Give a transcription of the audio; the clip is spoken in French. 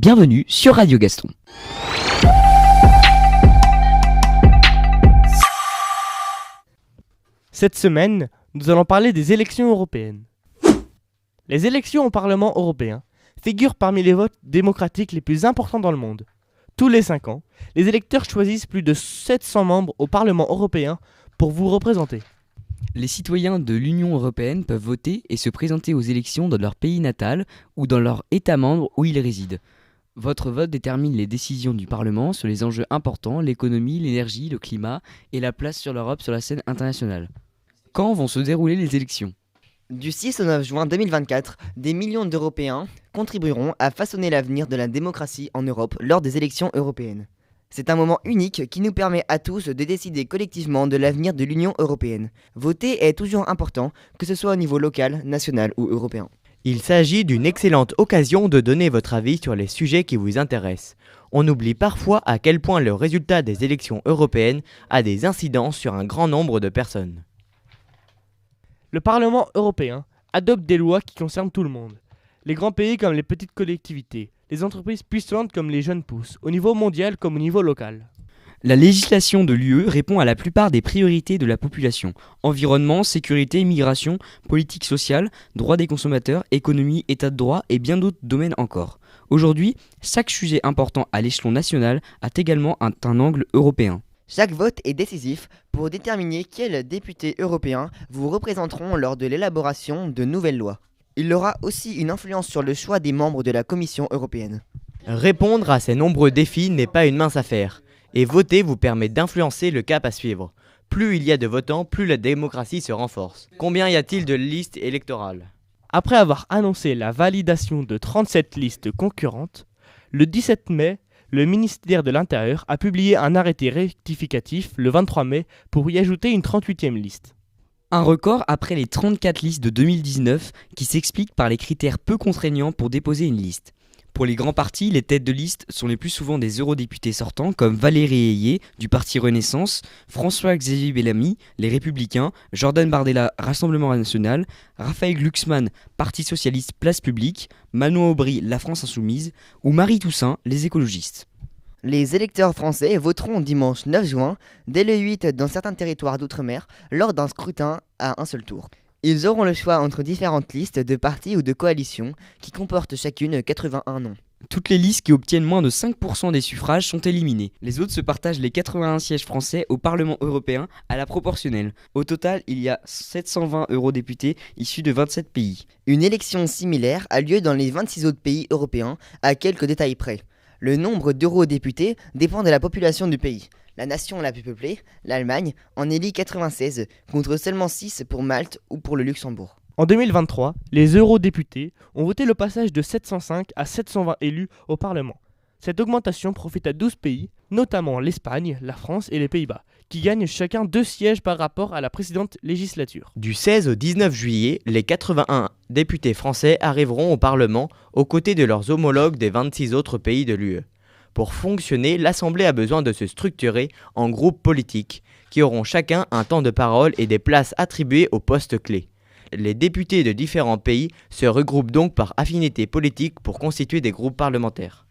Bienvenue sur Radio Gaston. Cette semaine, nous allons parler des élections européennes. Les élections au Parlement européen figurent parmi les votes démocratiques les plus importants dans le monde. Tous les 5 ans, les électeurs choisissent plus de 700 membres au Parlement européen pour vous représenter. Les citoyens de l'Union européenne peuvent voter et se présenter aux élections dans leur pays natal ou dans leur État membre où ils résident. Votre vote détermine les décisions du Parlement sur les enjeux importants, l'économie, l'énergie, le climat et la place sur l'Europe sur la scène internationale. Quand vont se dérouler les élections ? Du 6 au 9 juin 2024, des millions d'Européens contribueront à façonner l'avenir de la démocratie en Europe lors des élections européennes. C'est un moment unique qui nous permet à tous de décider collectivement de l'avenir de l'Union européenne. Voter est toujours important, que ce soit au niveau local, national ou européen. Il s'agit d'une excellente occasion de donner votre avis sur les sujets qui vous intéressent. On oublie parfois à quel point le résultat des élections européennes a des incidences sur un grand nombre de personnes. Le Parlement européen adopte des lois qui concernent tout le monde. Les grands pays comme les petites collectivités, les entreprises puissantes comme les jeunes pousses, au niveau mondial comme au niveau local. La législation de l'UE répond à la plupart des priorités de la population. Environnement, sécurité, immigration, politique sociale, droits des consommateurs, économie, état de droit et bien d'autres domaines encore. Aujourd'hui, chaque sujet important à l'échelon national a également un angle européen. Chaque vote est décisif pour déterminer quels députés européens vous représenteront lors de l'élaboration de nouvelles lois. Il aura aussi une influence sur le choix des membres de la Commission européenne. Répondre à ces nombreux défis n'est pas une mince affaire, et voter vous permet d'influencer le cap à suivre. Plus il y a de votants, plus la démocratie se renforce. Combien y a-t-il de listes électorales ? Après avoir annoncé la validation de 37 listes concurrentes, le 17 mai, le ministère de l'Intérieur a publié un arrêté rectificatif le 23 mai pour y ajouter une 38e liste. Un record après les 34 listes de 2019 qui s'explique par les critères peu contraignants pour déposer une liste. Pour les grands partis, les têtes de liste sont les plus souvent des eurodéputés sortants comme Valérie Ayé du Parti Renaissance, François-Xavier Bellamy, les Républicains, Jordan Bardella, Rassemblement National, Raphaël Glucksmann, Parti Socialiste Place Publique, Manon Aubry, La France Insoumise ou Marie Toussaint, les écologistes. Les électeurs français voteront dimanche 9 juin, dès le 8 dans certains territoires d'outre-mer, lors d'un scrutin à un seul tour. Ils auront le choix entre différentes listes de partis ou de coalitions qui comportent chacune 81 noms. Toutes les listes qui obtiennent moins de 5% des suffrages sont éliminées. Les autres se partagent les 81 sièges français au Parlement européen à la proportionnelle. Au total, il y a 720 eurodéputés issus de 27 pays. Une élection similaire a lieu dans les 26 autres pays européens, à quelques détails près. Le nombre d'eurodéputés dépend de la population du pays. La nation la plus peuplée, l'Allemagne, en élit 96, contre seulement 6 pour Malte ou pour le Luxembourg. En 2023, les eurodéputés ont voté le passage de 705 à 720 élus au Parlement. Cette augmentation profite à 12 pays, notamment l'Espagne, la France et les Pays-Bas, qui gagnent chacun 2 sièges par rapport à la précédente législature. Du 16 au 19 juillet, les 81 députés français arriveront au Parlement aux côtés de leurs homologues des 26 autres pays de l'UE. Pour fonctionner, l'Assemblée a besoin de se structurer en groupes politiques qui auront chacun un temps de parole et des places attribuées aux postes clés. Les députés de différents pays se regroupent donc par affinité politique pour constituer des groupes parlementaires.